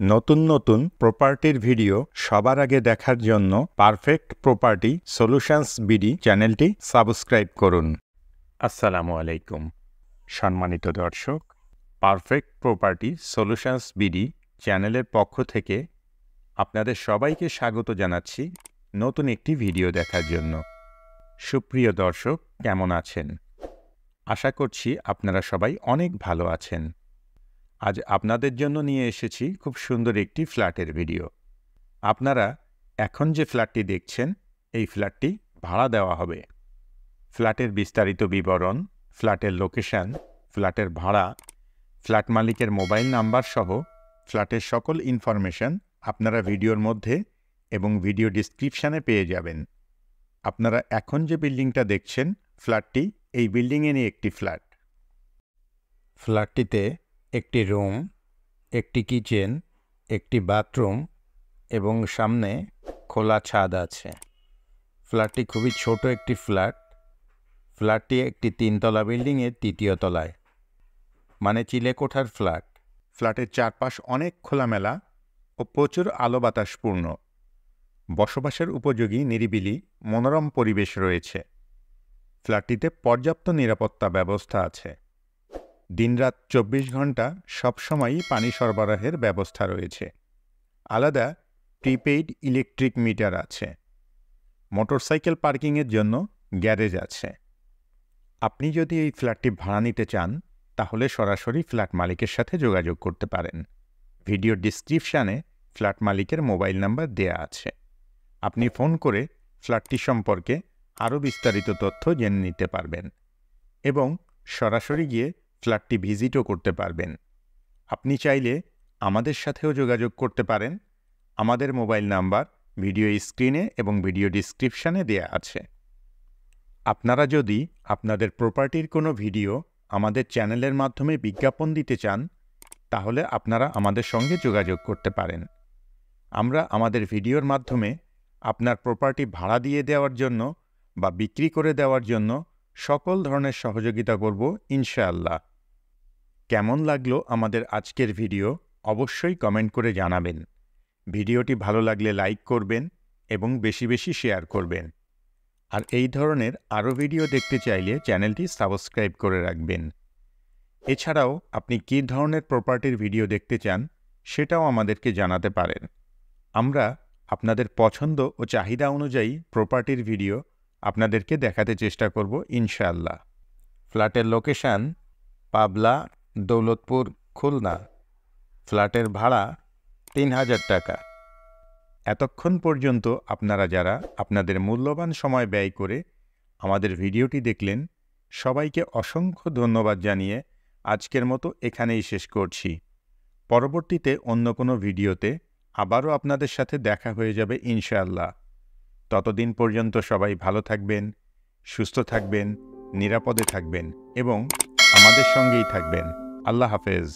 নতুন নতুন প্রপার্টির ভিডিও সবার আগে দেখার জন্য পারফেক্ট প্রপার্টি সলিউশনস বিডি চ্যানেলটি সাবস্ক্রাইব করুন। আসসালামু আলাইকুম সম্মানিত দর্শক, পারফেক্ট প্রপার্টি সলিউশনস বিডি চ্যানেলের পক্ষ থেকে আপনাদের সবাইকে স্বাগত জানাচ্ছি নতুন একটি ভিডিও দেখার জন্য। সুপ্রিয় দর্শক, কেমন আছেন? আশা করছি আপনারা সবাই অনেক ভালো আছেন। আজ আপনাদের জন্য নিয়ে এসেছি খুব সুন্দর একটি ফ্ল্যাটের ভিডিও। আপনারা এখন যে ফ্ল্যাটটি দেখছেন, এই ফ্ল্যাটটি ভাড়া দেওয়া হবে। ফ্ল্যাটের বিস্তারিত বিবরণ, ফ্ল্যাটের লোকেশন, ফ্ল্যাটের ভাড়া, ফ্ল্যাট মালিকের মোবাইল নাম্বার সহ ফ্ল্যাটের সকল ইনফরমেশন আপনারা ভিডিওর মধ্যে এবং ভিডিও ডিসক্রিপশানে পেয়ে যাবেন। আপনারা এখন যে বিল্ডিংটা দেখছেন, ফ্ল্যাটটি এই বিল্ডিংয়েরই একটি ফ্ল্যাট। ফ্ল্যাটটিতে একটি রুম, একটি কিচেন, একটি বাথরুম এবং সামনে খোলা ছাদ আছে। ফ্ল্যাটটি খুবই ছোট একটি ফ্ল্যাট। ফ্ল্যাটটি একটি 3তলা বিল্ডিংয়ের 3য় তলায়, মানে চিলেকোঠার ফ্ল্যাট। ফ্ল্যাটের চারপাশ অনেক খোলামেলা ও প্রচুর আলো বাতাসপূর্ণ। বসবাসের উপযোগী নিরিবিলি মনোরম পরিবেশ রয়েছে। ফ্ল্যাটটিতে পর্যাপ্ত নিরাপত্তা ব্যবস্থা আছে। দিনরাত 24 ঘন্টা সবসময়ই পানি সরবরাহের ব্যবস্থা রয়েছে। আলাদা প্রিপেইড ইলেকট্রিক মিটার আছে। মোটরসাইকেল পার্কিংয়ের জন্য গ্যারেজ আছে। আপনি যদি এই ফ্ল্যাটটি ভাড়া নিতে চান, তাহলে সরাসরি ফ্ল্যাট মালিকের সাথে যোগাযোগ করতে পারেন। ভিডিও ডিসক্রিপশানে ফ্ল্যাট মালিকের মোবাইল নাম্বার দেয়া আছে। আপনি ফোন করে ফ্ল্যাটটি সম্পর্কে আরও বিস্তারিত তথ্য জেনে নিতে পারবেন এবং সরাসরি গিয়ে ফ্ল্যাটটি ভিজিটও করতে পারবেন। আপনি চাইলে আমাদের সাথেও যোগাযোগ করতে পারেন। আমাদের মোবাইল নাম্বার ভিডিও স্ক্রিনে এবং ভিডিও ডিসক্রিপশানে দেয়া আছে। আপনারা যদি আপনাদের প্রপার্টির কোনো ভিডিও আমাদের চ্যানেলের মাধ্যমে বিজ্ঞাপন দিতে চান, তাহলে আপনারা আমাদের সঙ্গে যোগাযোগ করতে পারেন। আমরা আমাদের ভিডিওর মাধ্যমে আপনার প্রপার্টি ভাড়া দিয়ে দেওয়ার জন্য বা বিক্রি করে দেওয়ার জন্য সকল ধরনের সহযোগিতা করব ইনশাআল্লাহ। কেমন লাগলো আমাদের আজকের ভিডিও অবশ্যই কমেন্ট করে জানাবেন। ভিডিওটি ভালো লাগলে লাইক করবেন এবং বেশি বেশি শেয়ার করবেন। আর এই ধরনের আরও ভিডিও দেখতে চাইলে চ্যানেলটি সাবস্ক্রাইব করে রাখবেন। এছাড়াও আপনি কী ধরনের প্রপার্টির ভিডিও দেখতে চান, সেটাও আমাদেরকে জানাতে পারেন। আমরা আপনাদের পছন্দ ও চাহিদা অনুযায়ী প্রপার্টির ভিডিও আপনাদেরকে দেখাতে চেষ্টা করব ইনশাআল্লাহ। ফ্ল্যাটের লোকেশান পাবলা, দৌলতপুর, খুলনা। ফ্ল্যাটের ভাড়া 3000 টাকা। এতক্ষণ পর্যন্ত আপনারা যারা আপনাদের মূল্যবান সময় ব্যয় করে আমাদের ভিডিওটি দেখলেন, সবাইকে অসংখ্য ধন্যবাদ জানিয়ে আজকের মতো এখানেই শেষ করছি। পরবর্তীতে অন্য কোনো ভিডিওতে আবারও আপনাদের সাথে দেখা হয়ে যাবে ইনশাআল্লাহ। ততদিন পর্যন্ত সবাই ভালো থাকবেন, সুস্থ থাকবেন, নিরাপদে থাকবেন এবং আমাদের সঙ্গেই থাকবেন। আল্লাহ হাফেজ।